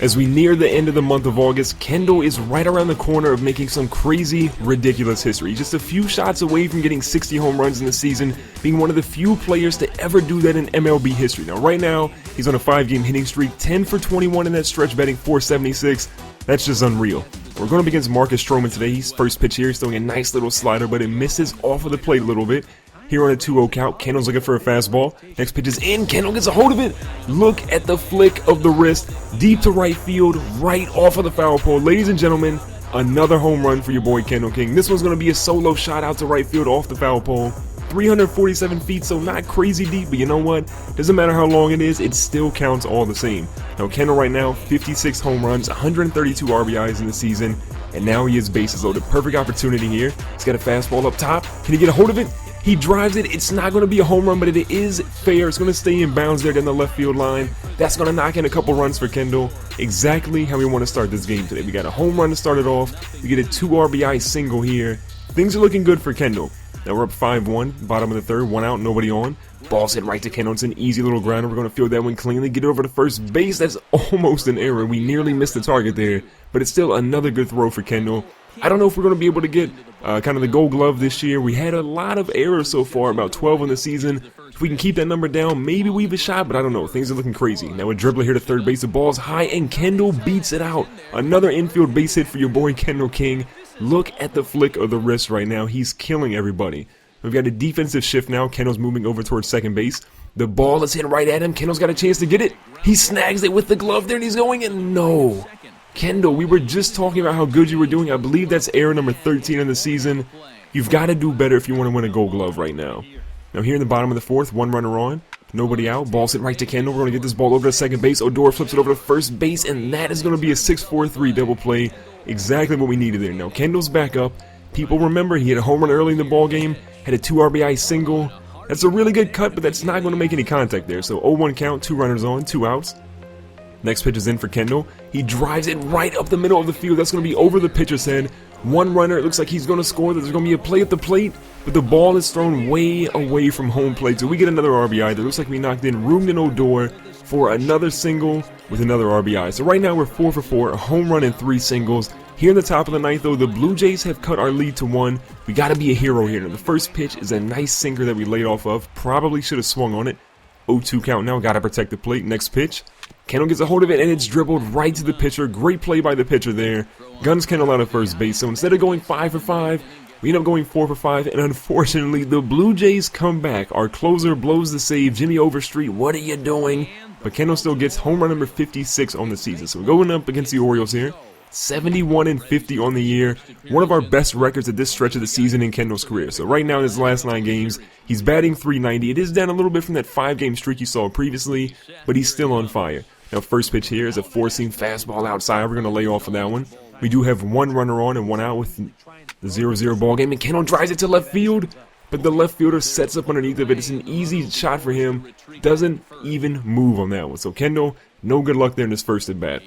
As we near the end of the month of August, Kendall is right around the corner of making some crazy, ridiculous history. Just a few shots away from getting 60 home runs in the season, being one of the few players to ever do that in MLB history. Now, right now, he's on a 5-game hitting streak, 10 for 21 in that stretch, batting .476. That's just unreal. We're going up against Marcus Stroman today. He's first pitch here. He's throwing a nice little slider, but it misses off of the plate a little bit. Here on a 2-0 count, Kendall's looking for a fastball. Next pitch is in. Kendall gets a hold of it. Look at the flick of the wrist. Deep to right field, right off of the foul pole. Ladies and gentlemen, another home run for your boy Kendall King. This one's going to be a solo shot out to right field off the foul pole. 347 feet, so not crazy deep, but you know what? Doesn't matter how long it is, it still counts all the same. Now, Kendall right now, 56 home runs, 132 RBIs in the season, and now he is bases loaded. Perfect opportunity here. He's got a fastball up top. Can he get a hold of it? He drives it. It's not going to be a home run, but it is fair. It's going to stay in bounds there down the left field line. That's going to knock in a couple runs for Kendall. Exactly how we want to start this game today. We got a home run to start it off. We get a 2 RBI single here. Things are looking good for Kendall. Now we're up 5-1, bottom of the third, 1 out, nobody on. Ball's hit right to Kendall. It's an easy little grounder. We're going to field that one cleanly. Get it over to first base. That's almost an error. We nearly missed the target there, but it's still another good throw for Kendall. I don't know if we're going to be able to get kind of the gold glove this year. We had a lot of errors so far, about 12 in the season. If we can keep that number down, maybe we have a shot, but I don't know. Things are looking crazy. Now a dribbler here to third base. The ball's high, and Kendall beats it out. Another infield base hit for your boy Kendall King. Look at the flick of the wrist right now. He's killing everybody. We've got a defensive shift now. Kendall's moving over towards second base. The ball is hit right at him. Kendall's got a chance to get it. He snags it with the glove there, and he's going in. No. Kendall, we were just talking about how good you were doing. I believe that's error number 13 in the season. You've got to do better if you want to win a gold glove right now. Now here in the bottom of the fourth, 1 runner on. Nobody out. Ball's hit right to Kendall. We're going to get this ball over to second base. Odor flips it over to first base, and that is going to be a 6-4-3 double play. Exactly what we needed there. Now Kendall's back up. People remember he had a home run early in the ball game. Had a 2 RBI single. That's a really good cut, but that's not going to make any contact there. So 0-1 count, 2 runners on, 2 outs. Next pitch is in for Kendall. He drives it right up the middle of the field. That's going to be over the pitcher's head. 1 runner. It looks like he's going to score. There's going to be a play at the plate, but the ball is thrown way away from home plate. So we get another RBI. There looks like we knocked in Rugden Odor for another single with another RBI. So right now we're 4 for 4, a home run and 3 singles. Here in the top of the ninth, though, the Blue Jays have cut our lead to 1. We got to be a hero here. Now, the first pitch is a nice sinker that we laid off of. Probably should have swung on it. 0-2 count now. Got to protect the plate. Next pitch. Kendall gets a hold of it, and it's dribbled right to the pitcher. Great play by the pitcher there. Guns Kendall out of first base. So instead of going 5 for 5, we end up going 4 for 5. And unfortunately, the Blue Jays come back. Our closer blows the save. Jimmy Overstreet, what are you doing? But Kendall still gets home run number 56 on the season. So we're going up against the Orioles here. 71-50 on the year. One of our best records at this stretch of the season in Kendall's career. So right now in his last 9 games, he's batting .390. It is down a little bit from that 5-game streak you saw previously, but he's still on fire. Now first pitch here is a 4-seam fastball outside. We're going to lay off of that one. We do have 1 runner on and 1 out with the 0-0 ball game, and Kendall drives it to left field, but the left fielder sets up underneath of it. It's an easy shot for him. Doesn't even move on that one. So Kendall, no good luck there in his first at bat.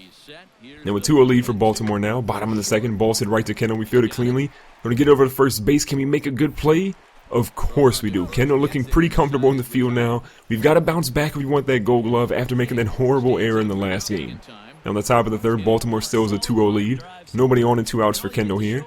Now with 2-0 lead for Baltimore now. Bottom of the second, ball's hit right to Kendall. We field it cleanly. We're going to get over to first base. Can we make a good play? Of course we do. Kendall looking pretty comfortable in the field now. We've got to bounce back if we want that gold glove after making that horrible error in the last game. Now on the top of the third, Baltimore still has a 2-0 lead. Nobody on and 2 outs for Kendall here.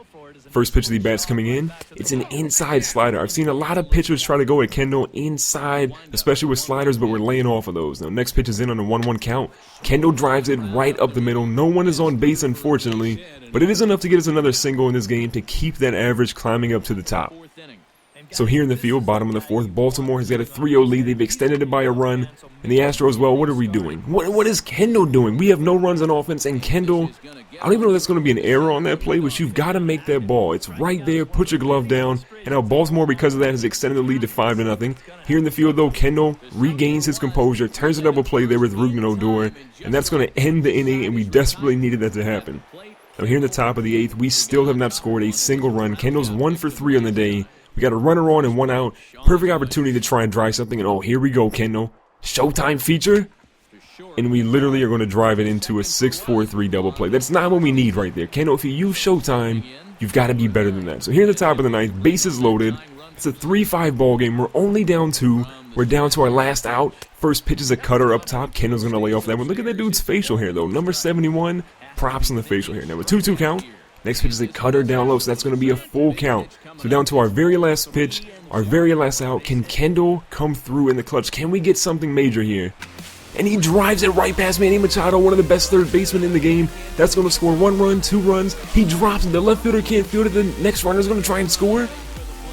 First pitch of the bat's coming in. It's an inside slider. I've seen a lot of pitchers try to go at Kendall inside, especially with sliders, but we're laying off of those. Now, next pitch is in on a 1-1 count. Kendall drives it right up the middle. No one is on base, unfortunately, but it is enough to get us another single in this game to keep that average climbing up to the top. So here in the field, bottom of the fourth, Baltimore has got a 3-0 lead. They've extended it by a run. And the Astros, well, what are we doing? What is Kendall doing? We have no runs on offense, and Kendall, I don't even know if that's going to be an error on that play, but you've got to make that ball. It's right there. Put your glove down. And now Baltimore, because of that, has extended the lead to 5-0. Here in the field, though, Kendall regains his composure, turns a double play there with Rugden Odor, and that's going to end the inning, and we desperately needed that to happen. Now here in the top of the 8th, we still have not scored a single run. Kendall's 1 for 3 on the day. We got a runner on and 1 out. Perfect opportunity to try and drive something. And oh, here we go, Kendall. Showtime feature. And we literally are going to drive it into a 6-4-3 double play. That's not what we need right there. Kendall, if you use Showtime, you've got to be better than that. So here in the top of the ninth, bases loaded. It's a 3-5 ball game. We're only down 2. We're down to our last out. First pitch is a cutter up top. Kendall's going to lay off that one. Look at that dude's facial hair, though. Number 71, props on the facial hair. Now, a 2-2 count. Next pitch is a cutter down low, so that's going to be a full count. So down to our very last pitch, our very last out. Can Kendall come through in the clutch? Can we get something major here? And he drives it right past Manny Machado, one of the best third basemen in the game. That's going to score 1 run, 2 runs. He drops it. The left fielder can't field it. The next runner is going to try and score.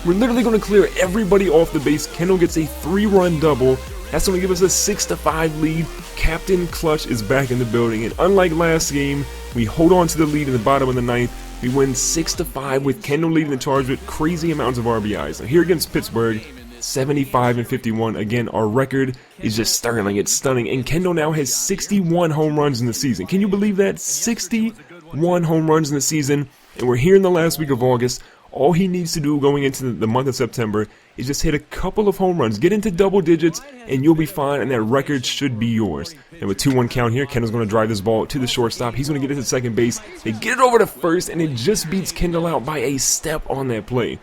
We're literally going to clear everybody off the base. Kendall gets a 3-run double. That's going to give us a 6-5 lead. Captain Clutch is back in the building. And unlike last game, we hold on to the lead in the bottom of the 9th. We win 6-5 with Kendall leading the charge with crazy amounts of RBIs. Now here against Pittsburgh, 75-51. Again, our record is just sterling. It's stunning. And Kendall now has 61 home runs in the season. Can you believe that? 61 home runs in the season. And we're here in the last week of August. All he needs to do going into the month of September is just hit a couple of home runs, get into double digits, and you'll be fine, and that record should be yours. And with 2-1 count here, Kendall's going to drive this ball to the shortstop. He's going to get it to second base. They get it over to first, and it just beats Kendall out by a step on that play.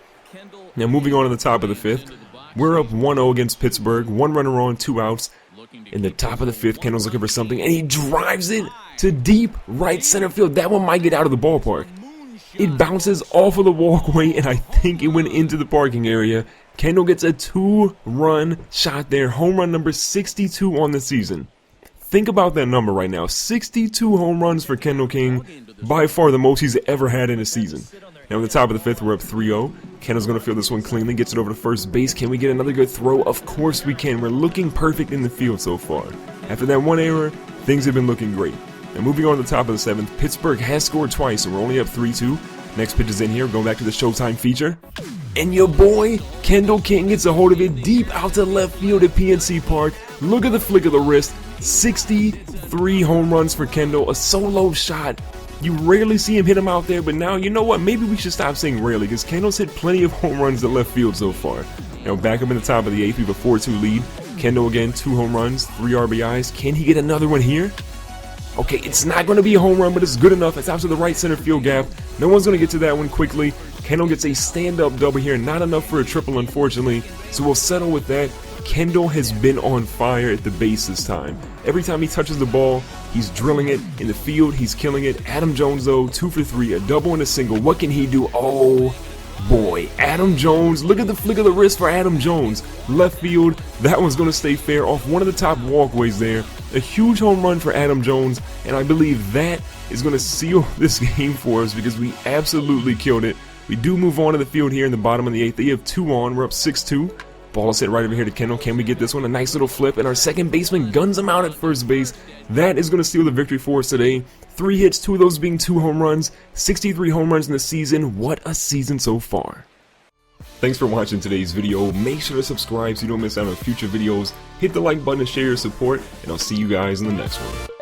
Now moving on to the top of the 5th, we're up 1-0 against Pittsburgh, 1 runner on, 2 outs. In the top of the 5th, Kendall's looking for something, and he drives it to deep right center field. That one might get out of the ballpark. It bounces off of the walkway, and I think it went into the parking area. Kendall gets a 2-run shot there. Home run number 62 on the season. Think about that number right now. 62 home runs for Kendall King. By far the most he's ever had in a season. Now, at the top of the 5th, we're up 3-0. Kendall's going to field this one cleanly. Gets it over to first base. Can we get another good throw? Of course we can. We're looking perfect in the field so far. After that one error, things have been looking great. And moving on to the top of the 7th, Pittsburgh has scored twice, and we're only up 3-2. Next pitch is in here, going back to the Showtime feature. And your boy, Kendall King, gets a hold of it deep out to left field at PNC Park. Look at the flick of the wrist. 63 home runs for Kendall, a solo shot. You rarely see him hit them out there, but now, you know what, maybe we should stop saying rarely, because Kendall's hit plenty of home runs to left field so far. Now back up in the top of the 8th, we have a 4-2 lead. Kendall again, 2 home runs, 3 RBIs. Can he get another one here? Okay, it's not going to be a home run, but it's good enough. It's out to the right center field gap. No one's going to get to that one quickly. Kendall gets a stand-up double here. Not enough for a triple, unfortunately. So we'll settle with that. Kendall has been on fire at the base this time. Every time he touches the ball, he's drilling it. In the field, he's killing it. Adam Jones, though, 2 for 3, a double and a single. What can he do? Oh, boy. Adam Jones. Look at the flick of the wrist for Adam Jones. Left field. That one's going to stay fair off one of the top walkways there. A huge home run for Adam Jones, and I believe that is going to seal this game for us because we absolutely killed it. We do move on to the field here in the bottom of the 8th. They have 2 on. We're up 6-2. Ball is hit right over here to Kendall. Can we get this one? A nice little flip, and our second baseman guns him out at first base. That is going to steal the victory for us today. 3 hits, 2 of those being 2 home runs. 63 home runs in the season. What a season so far. Thanks for watching today's video. Make sure to subscribe so you don't miss out on future videos. Hit the like button to share your support, and I'll see you guys in the next one.